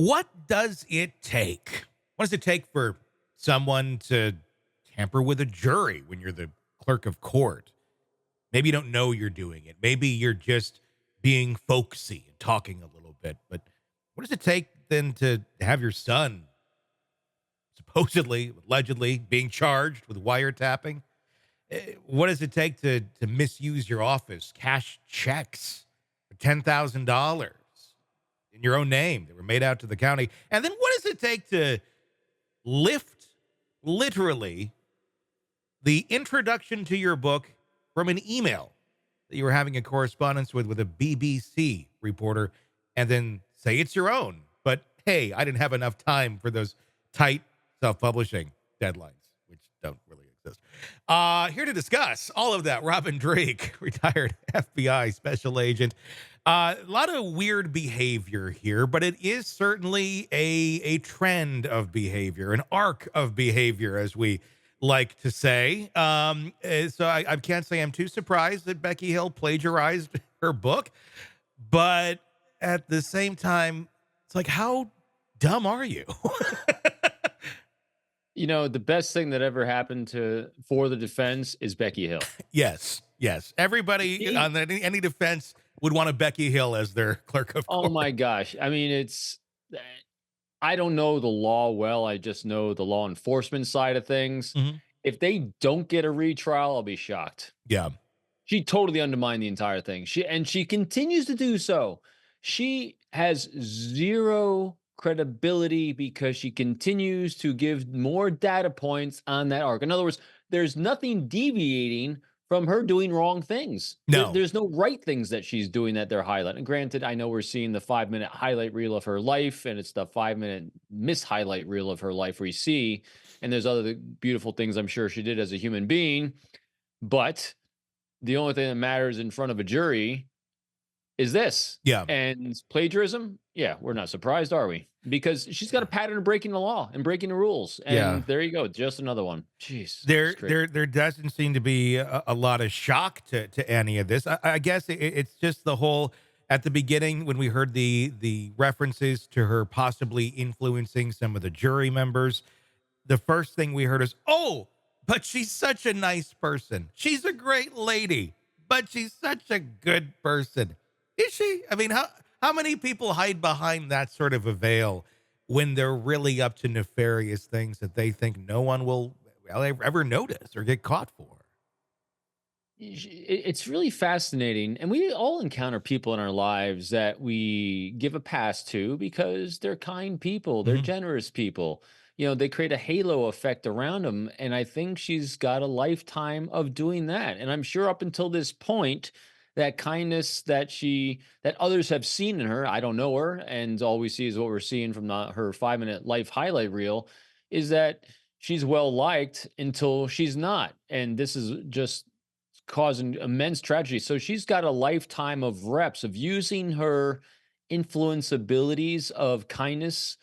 What does it take? What does it take for someone to tamper with a jury when you're the clerk of court? Maybe you don't know you're doing it. Maybe you're just being folksy and talking a little bit. But what does it take then to have your son supposedly, allegedly being charged with wiretapping? What does it take to misuse your office, cash checks for $10,000 in your own name that were made out to the county? And then what does it take to lift literally the introduction to your book from an email that you were having a correspondence with a BBC reporter and then say it's your own? But hey, I didn't have enough time for those tight self-publishing deadlines, which don't really exist. Here to discuss all of that, Robin Dreeke, retired FBI special agent. A lot of weird behavior here, but it is certainly a trend of behavior, an arc of behavior, as we like to say. So I can't say I'm too surprised that Becky Hill plagiarized her book, but at the same time, it's like, how dumb are you? The best thing that ever happened for the defense is Becky Hill. Yes, yes. Everybody She on any defense would want a Becky Hill as their clerk of Oh court. my gosh. I mean, I don't know the law well. I just know the law enforcement side of things. Mhm. If they don't get a retrial, I'll be shocked. Yeah. She totally undermined the entire thing. She continues to do so. She has zero credibility because she continues to give more data points on that arc. In other words, there's nothing deviating from her doing wrong things. No. There's no right things that she's doing that they're highlighting. Granted, I know we're seeing the 5-minute highlight reel of her life, and it's the 5-minute miss highlight reel of her life we see. And there's other beautiful things I'm sure she did as a human being. But the only thing that matters in front of a jury is this. Yeah. And plagiarism, yeah, we're not surprised, are we? Because she's got a pattern of breaking the law and breaking the rules. Yeah. And there you go, just another one. Jeez, There, it's great. there doesn't seem to be a lot of shock to any of this. I guess it's just the whole at the beginning when we heard the references to her possibly influencing some of the jury members. The first thing we heard is, "Oh, but she's such a nice person. She's a great lady, but she's such a good person." Is she? I mean, how many people hide behind that sort of a veil when they're really up to nefarious things that they think no one will ever notice or get caught for? It's really fascinating. And we all encounter people in our lives that we give a pass to because they're kind people, they're Mhm. generous people. They create a halo effect around them. And I think she's got a lifetime of doing that. And I'm sure up until this point, that kindness that others have seen in her, I don't know her, and all we see is what we're seeing from her 5-minute life highlight reel, is that she's well liked until she's not. And this is just causing immense tragedy. So she's got a lifetime of reps of using her influence abilities of kindness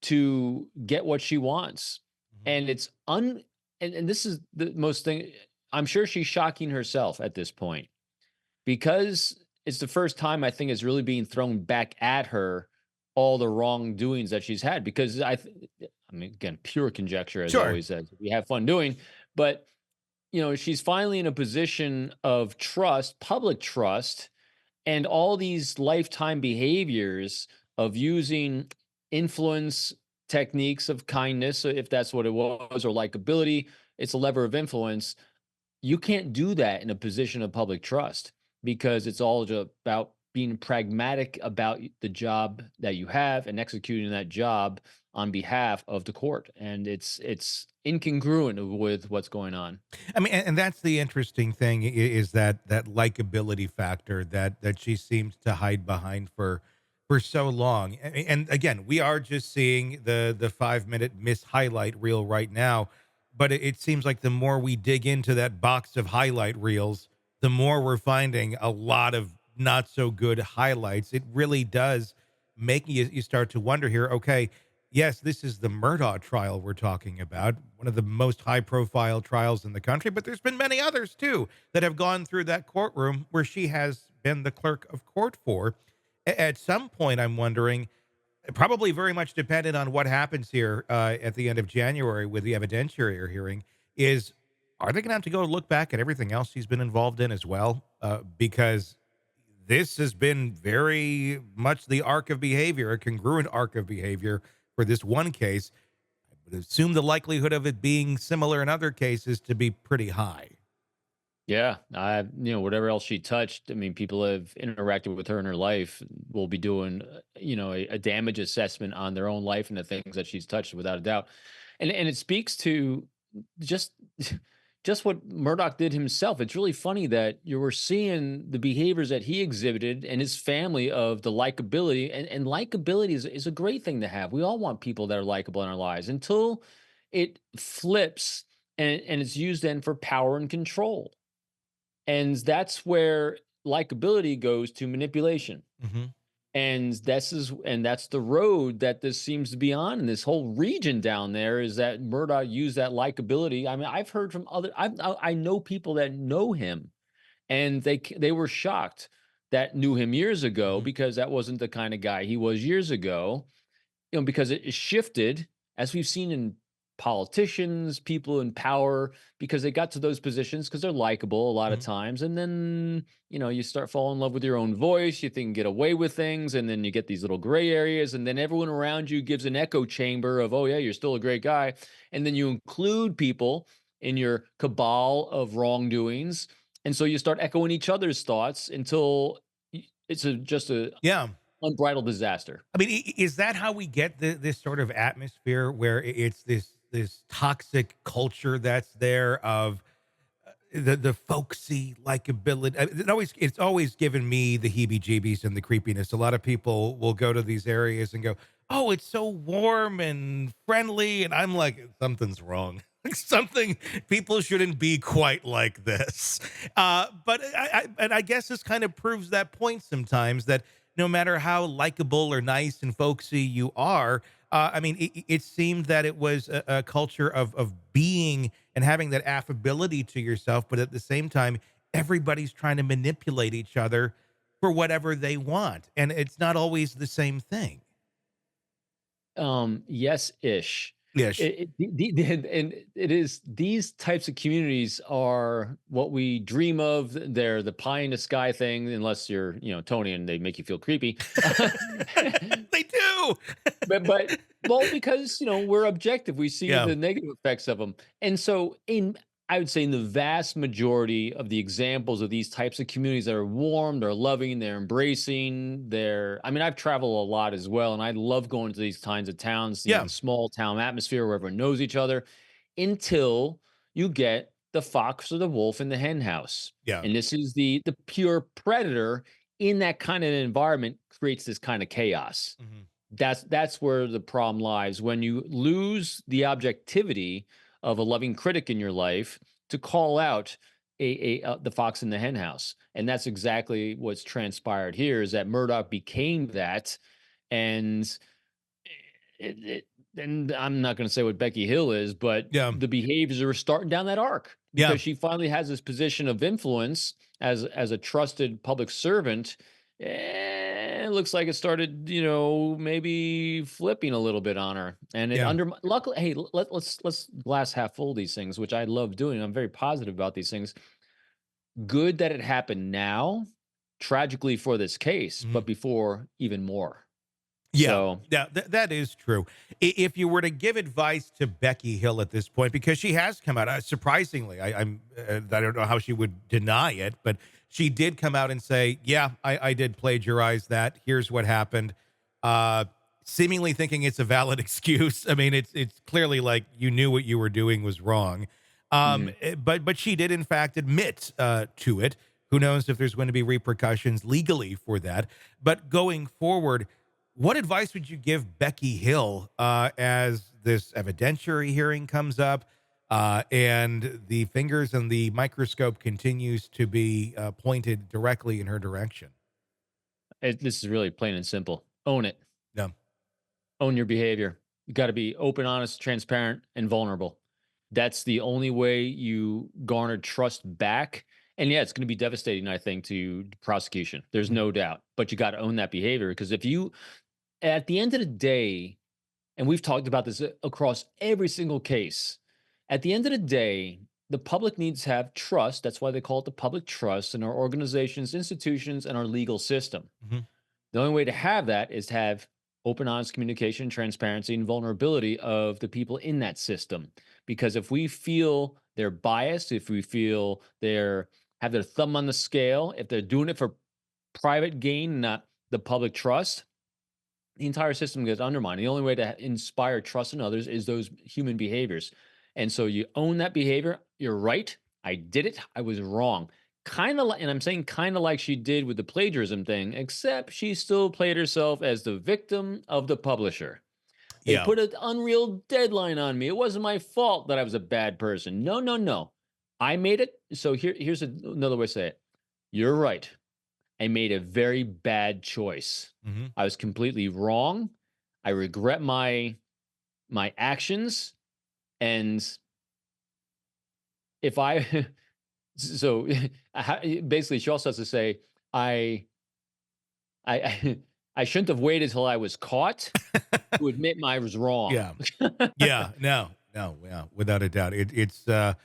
to get what she wants. Mhm. And it's and this is the most thing. I'm sure she's shocking herself at this point because it's the first time I think it's really being thrown back at her all the wrongdoings that she's had. Because I mean, again, pure conjecture as Sure. always, as we have fun doing, but she's finally in a position of trust, public trust, and all these lifetime behaviors of using influence techniques of kindness, so if that's what it was, or likability, it's a lever of influence. You can't do that in a position of public trust because it's all just about being pragmatic about the job that you have and executing that job on behalf of the court. And it's incongruent with what's going on. I mean, and that's the interesting thing is that likability factor that she seems to hide behind for so long. And again, we are just seeing the 5-minute miss highlight reel right now, but it seems like the more we dig into that box of highlight reels, the more we're finding a lot of not so good highlights. It really does make you start to wonder here. Okay, yes, this is the Murdaugh trial we're talking about, one of the most high profile trials in the country, but there's been many others too that have gone through that courtroom where she has been the clerk of court for. At some point, I'm wondering, Probably very much dependent on what happens here at the end of January with the evidentiary hearing. Is are they going to have to go look back at everything else he's been involved in as well? Because this has been very much the arc of behavior, a congruent arc of behavior for this one case. I would assume the likelihood of it being similar in other cases to be pretty high. Yeah, whatever else she touched. I mean, people have interacted with her in her life will be doing, a damage assessment on their own life and the things that she's touched, without a doubt. And it speaks to just just what Murdoch did himself. It's really funny that you were seeing the behaviors that he exhibited and his family of the likability, and likability is a great thing to have. We all want people that are likable in our lives until it flips and it's used then for power and control. And that's where likability goes to manipulation. Hmm. That's the road that this seems to be on in this whole region down there, is that Murdoch used that likability. I mean, I've heard from I know people that know him, and they were shocked that knew him years ago, Hmm. because that wasn't the kind of guy he was years ago, because it shifted, as we've seen in politicians, people in power, because they got to those positions because they're likable a lot of Hmm. times. And then, you start falling in love with your own voice. You think you can get away with things. And then you get these little gray areas. And then everyone around you gives an echo chamber of, oh, yeah, you're still a great guy. And then you include people in your cabal of wrongdoings. And so you start echoing each other's thoughts until it's just a Yeah. unbridled disaster. I mean, is that how we get this sort of atmosphere where it's this toxic culture that's there of the folksy likability? It's always given me the heebie-jeebies and the creepiness. A lot of people will go to these areas and go, "Oh, it's so warm and friendly," and I'm like, something's wrong. Something people shouldn't be quite like this. But I guess this kind of proves that point sometimes that no matter how likable or nice and folksy you are, I mean, it seemed that it was a culture of being and having that affability to yourself, but at the same time, everybody's trying to manipulate each other for whatever they want, and it's not always the same thing. Yes-ish. Yes. And it is, these types of communities are what we dream of. They're the pie in the sky thing, unless you're, Tony, and they make you feel creepy. They do. But well, because, we're objective, we see Yeah. the negative effects of them. And so I would say in the vast majority of the examples of these types of communities that are warm, they're loving, they're embracing, I mean, I've traveled a lot as well, and I love going to these kinds of towns, Yeah. the small town atmosphere where everyone knows each other, until you get the fox or the wolf in the hen house. Yeah. And this is the pure predator in that kind of environment creates this kind of chaos. Mhm. That's where the problem lies, when you lose the objectivity of a loving critic in your life to call out the fox in the hen house. And that's exactly what's transpired here, is that Murdoch became that. And and I'm not going to say what Becky Hill is, but Yeah. the behaviors are starting down that arc, Yeah. because she finally has this position of influence as a trusted public servant. And it looks like it started, maybe flipping a little bit on her. And it Yeah. under luckily, hey, let's glass half full these things, which I love doing. I'm very positive about these things. Good that it happened now, tragically for this case, Mhm. but before, even more. Yeah, So, yeah, that is true. If you were to give advice to Becky Hill at this point, because she has come out, surprisingly, I don't know how she would deny it, but she did come out and say, "Yeah, I did plagiarize that. Here's what happened." Uh, Seemingly thinking it's a valid excuse. I mean, it's clearly like you knew what you were doing was wrong. mhm. But she did in fact admit to it. Who knows if there's going to be repercussions legally for that? But going forward, what advice would you give Becky Hill as this evidentiary hearing comes up and the fingers and the microscope continues to be pointed directly in her direction? This is really plain and simple. Own it. No. Own your behavior. You got to be open, honest, transparent, and vulnerable. That's the only way you garner trust back. And yeah, it's going to be devastating, I think, to prosecution. There's Mhm. no doubt. But you got to own that behavior, because if you at the end of the day, and we've talked about this across every single case, at the end of the day, the public needs to have trust. That's why they call it the public trust in our organizations, institutions, and our legal system. Mhm. The only way to have that is to have open, honest communication, transparency, and vulnerability of the people in that system. Because if we feel they're biased, if we feel they're have their thumb on the scale, if they're doing it for private gain, not the public trust, the entire system gets undermined. The only way to inspire trust in others is those human behaviors. And so you own that behavior. You're right. I did it. I was wrong. Kind of like, and I'm saying kind of like she did with the plagiarism thing, except she still played herself as the victim of the publisher. They Yeah. put an unreal deadline on me. It wasn't my fault that I was a bad person. No, no, no. I made it. So here's another way to say it. You're right. I made a very bad choice. Mhm. I was completely wrong. I regret my actions, and if I so basically she also has to say I I I shouldn't have waited till I was caught to admit I was wrong. Yeah. Yeah. No, no, yeah, without a doubt. It's gonna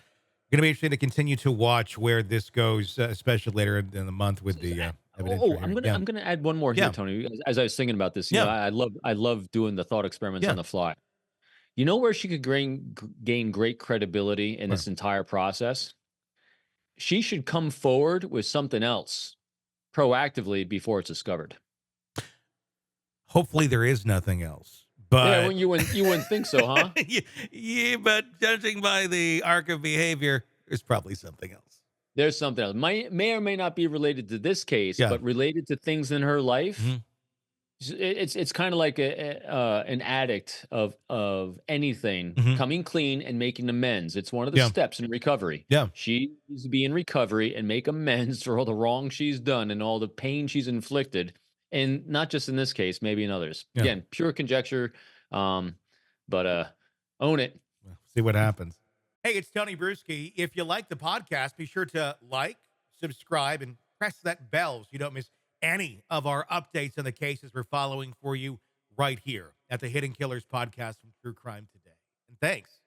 be interesting to continue to watch where this goes, especially later in the month with the, evidentiary I'm hearing. gonna Yeah. I'm gonna add one more here, Yeah. Tony. As I was thinking about this, Yeah. I love doing the thought experiments on Yeah. the fly. You know where she could gain great credibility in Sure. this entire process? She should come forward with something else proactively before it's discovered. Hopefully, there is nothing else, Yeah, but when you wouldn't think so, huh? yeah, yeah, but judging by the arc of behavior, there's probably something else. There's something else. May or may not be related to this case, Yeah. but related to things in her life. Mhm. It's kind of like an addict of anything Mhm. coming clean and making amends. It's one of the Yeah. steps in recovery. Yeah. She needs to be in recovery and make amends for all the wrong she's done and all the pain she's inflicted, and not just in this case, maybe in others. Yeah. Again, pure conjecture, um, but own it. Well, see what happens. Hey, it's Tony Brueski. If you like the podcast, be sure to like, subscribe, and press that bell so you don't miss any of our updates on the cases we're following for you right here at the Hidden Killers podcast from True Crime Today. And thanks